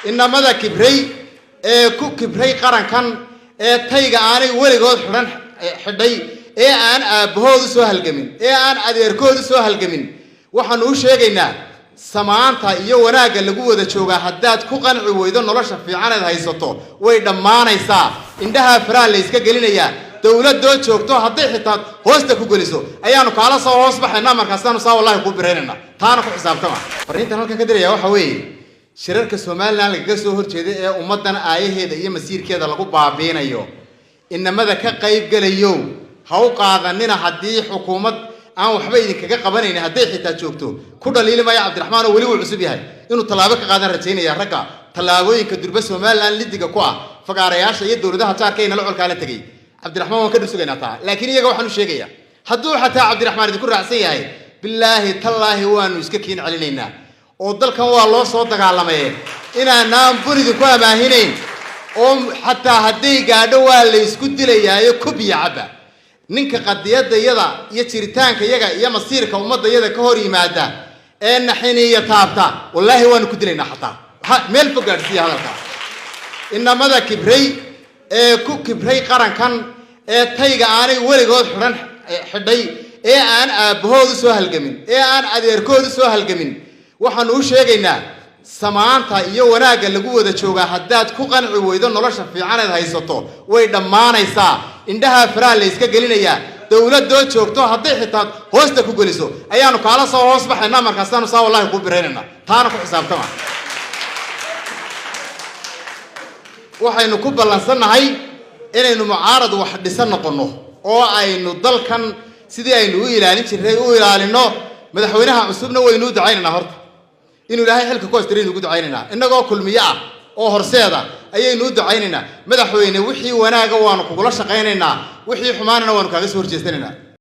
إنما ذا كبري كو كبري قرن كان تيجا أنا ولقود حرن حدي أن أبهود سهل جمين أن أديركود سهل جمين وحنوش يجينا سمعنتا يوناج اللي جوه تشوجا حدات كوكان عويدون نلاش في عنا هاي سطو ويدمانا يسا عندها فرال ليسك جلينا يا دولة دول شوكتو حتى حتى هوست كوجلسو أيانو كلا صو أصبح إننا مركزنا صو والله يكون بريننا ثانا حساب تمام فرينت هناك كدر يا وحوي شركة الصومال لان لقصوه كذا ومدنا آيه هذا مسير كذا لقوا بابين أيوه إنما ذا كقيب قال يوم هاو قاعدنا حدي حكومة أنا وحبيبي كقبلين هدي حتى شوكتو كل الليل ما يا عبد الرحمن ولي والعسبي هاي إنه طلابك قاعدين رتيني يا رجع طلابين كدر بس وما لان لدي كوا فقارياش يدور ده هتار كين لعول كالة تجي عبد الرحمن ما كدر سجنا تاع لكن يجوا حنو شيء حدو حتى عبد الرحمن يذكر رأسي هاي بالله تالله هو أنو يسكين علينا وضل كان والله صوتك على ما إنا نام بريد كوا ما هنين حتى هدي قادوا اللي يسكت لي يا كوبي عبا ninka qadiyada yada iyo jiritaanka yaga iyo masiirka umada yada ka hor yimaada ee naxiniya taabta wallahi waan ku dilayna xataa meel fogaarsiya hadalka inamada kibray ku kibray qarankan tayga aanay weligood xidhan xidhay aan aabahoodu soo halgamin aan adeerkoodu soo halgamin waxaan u sheegaynaa samaanta iyo wanaaga lagu wada jooga haddaad ku qanci weydo nolosha fiican ee haysato way dhamaanaysaa indhaha faraal la iska gelinaya dawladda joogto haday xitaa hoosta ku geliso ayaanu kala soo hoos baxayna markaasna saa wallahi ku bireynana taana ku xisaabtama waxaynu ku balansanahay inaynu mucaarad wax dhisan noqono oo aynu dalkan sidii aynu u ilaalin jiray u ilaalino madaxweynaha cusubna waynu ducaynaa horta inuu ilaahay xilka ku astirin ugu ducaynaa inagoo kulmiye ah oo horseeda ayaynu ducaynaa madaxweyne wixii wanaaga waanu kugula shaqaynaynaa wixii xumaanana waanu kaaga soo horjeesanaynaa